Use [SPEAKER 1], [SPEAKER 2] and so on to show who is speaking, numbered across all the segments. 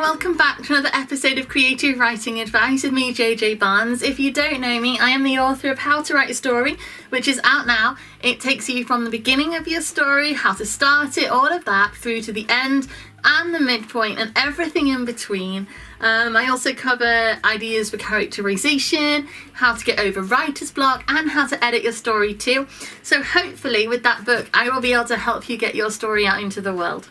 [SPEAKER 1] welcome back to another episode of Creative Writing Advice with me, JJ Barnes. If you don't know me, I am the author of How to Write a Story, which is out now. It takes you from the beginning of your story, how to start it, all of that, through to the end and the midpoint and everything in between. I also cover ideas for characterization, how to get over writer's block, and how to edit your story too. So hopefully with that book, I will be able to help you get your story out into the world.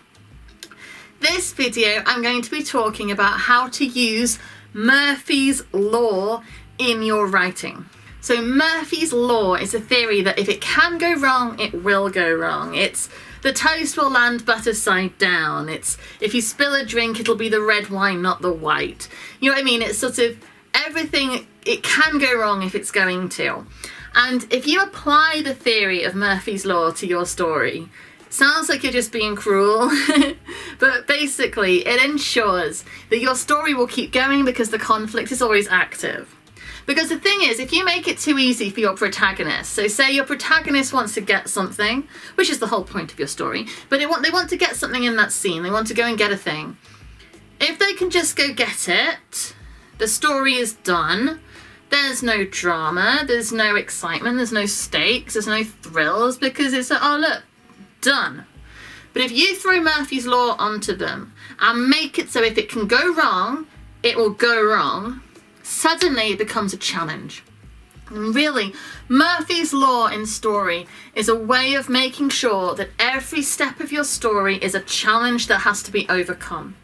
[SPEAKER 1] This video, I'm going to be talking about how to use Murphy's Law in your writing. So Murphy's Law is a theory that if it can go wrong, it will go wrong. It's the toast will land butter side down. It's if you spill a drink, it'll be the red wine, not the white. You know what I mean? It's sort of everything, it can go wrong if it's going to. And if you apply the theory of Murphy's Law to your story, sounds like you're just being cruel, but basically it ensures that your story will keep going because the conflict is always active. Because the thing is, if you make it too easy for your protagonist, so say your protagonist wants to get something, which is the whole point of your story, but they want to get something in that scene, they want to go and get a thing. If they can just go get it, the story is done, there's no drama, there's no excitement, there's no stakes, there's no thrills, because it's like, oh look, done. But if you throw Murphy's Law onto them and make it so if it can go wrong, it will go wrong, suddenly it becomes a challenge. And really, Murphy's Law in story is a way of making sure that every step of your story is a challenge that has to be overcome.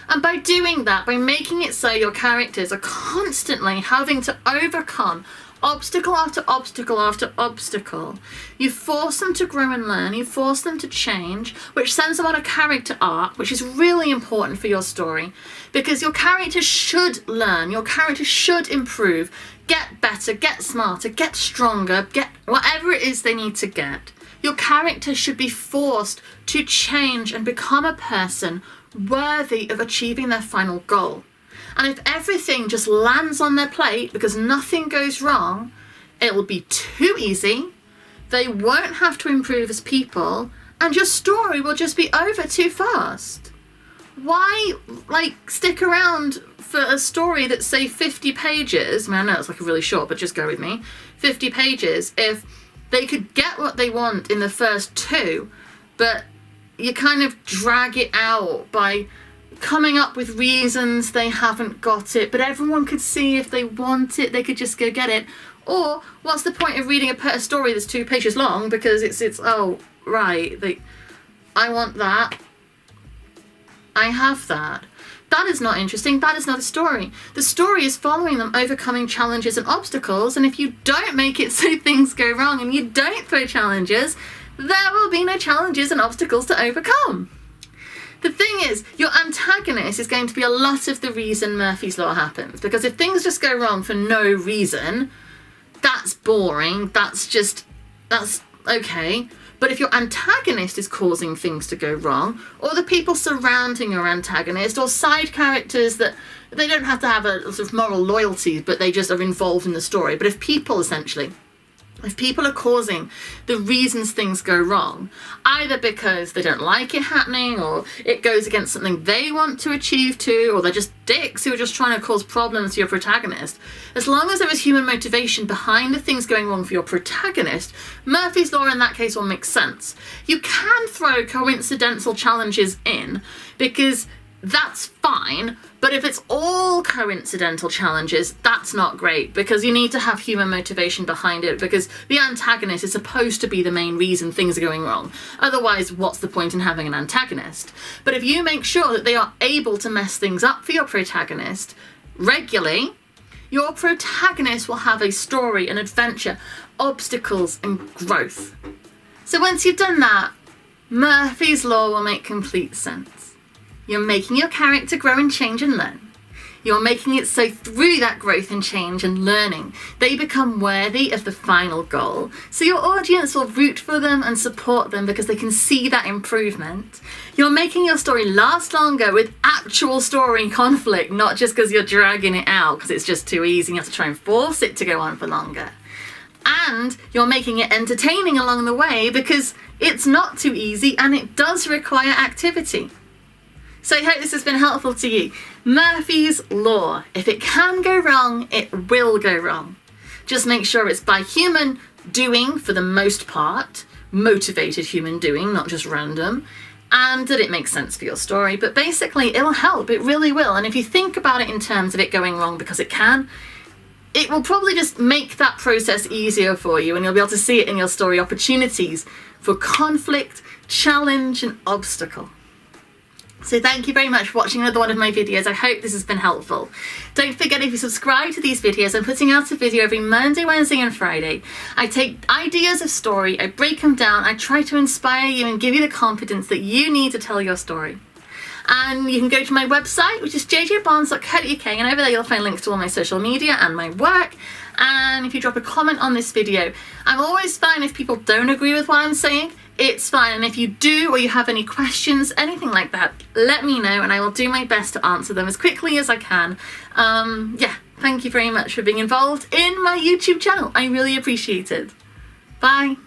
[SPEAKER 1] And by doing that, by making it so your characters are constantly having to overcome obstacle after obstacle after obstacle, you force them to grow and learn, you force them to change, which sends them on a character arc, which is really important for your story, because your characters should learn, your characters should improve, get better, get smarter, get stronger, get whatever it is they need to get. Your character should be forced to change and become a person worthy of achieving their final goal. And if everything just lands on their plate because nothing goes wrong, it will be too easy, they won't have to improve as people, and your story will just be over too fast. Why, stick around for a story that's, say, 50 pages, I know it's really short, but just go with me, 50 pages, if they could get what they want in the first two, but you kind of drag it out by coming up with reasons they haven't got it, but everyone could see if they want it, they could just go get it. Or what's the point of reading a story that's 2 pages long because it's oh right, I want that, I have that. That is not interesting, that is not a story. The story is following them overcoming challenges and obstacles, and if you don't make it so things go wrong and you don't throw challenges, there will be no challenges and obstacles to overcome. The thing is, your antagonist is going to be a lot of the reason Murphy's Law happens. Because if things just go wrong for no reason, that's boring, that's okay. But if your antagonist is causing things to go wrong, or the people surrounding your antagonist, or side characters that they don't have to have a sort of moral loyalty, but they just are involved in the story. But if people are causing the reasons things go wrong, either because they don't like it happening, or it goes against something they want to achieve too, or they're just dicks who are just trying to cause problems to your protagonist, as long as there is human motivation behind the things going wrong for your protagonist, Murphy's Law in that case will make sense. You can throw coincidental challenges in, because that's fine, but if it's all coincidental challenges, that's not great, because you need to have human motivation behind it, because the antagonist is supposed to be the main reason things are going wrong. Otherwise, what's the point in having an antagonist? But if you make sure that they are able to mess things up for your protagonist regularly, your protagonist will have a story, an adventure, obstacles, and growth. So once you've done that, Murphy's Law will make complete sense. You're making your character grow and change and learn. You're making it so through that growth and change and learning, they become worthy of the final goal. So your audience will root for them and support them because they can see that improvement. You're making your story last longer with actual story conflict, not just because you're dragging it out because it's just too easy and you have to try and force it to go on for longer. And you're making it entertaining along the way because it's not too easy and it does require activity. So I hope this has been helpful to you. Murphy's Law. If it can go wrong, it will go wrong. Just make sure it's by human doing for the most part, motivated human doing, not just random, and that it makes sense for your story. But basically, it'll help. It really will. And if you think about it in terms of it going wrong because it can, it will probably just make that process easier for you, and you'll be able to see it in your story, opportunities for conflict, challenge, and obstacle. So thank you very much for watching another one of my videos. I hope this has been helpful. Don't forget, if you subscribe to these videos, I'm putting out a video every Monday, Wednesday and Friday. I take ideas of story, I break them down, I try to inspire you and give you the confidence that you need to tell your story. And you can go to my website, which is jjbarnes.co.uk, and over there you'll find links to all my social media and my work. And if you drop a comment on this video, I'm always fine if people don't agree with what I'm saying. It's fine, and if you do, or you have any questions, anything like that, let me know and I will do my best to answer them as quickly as I can. Yeah, thank you very much for being involved in my YouTube channel. I really appreciate it. Bye.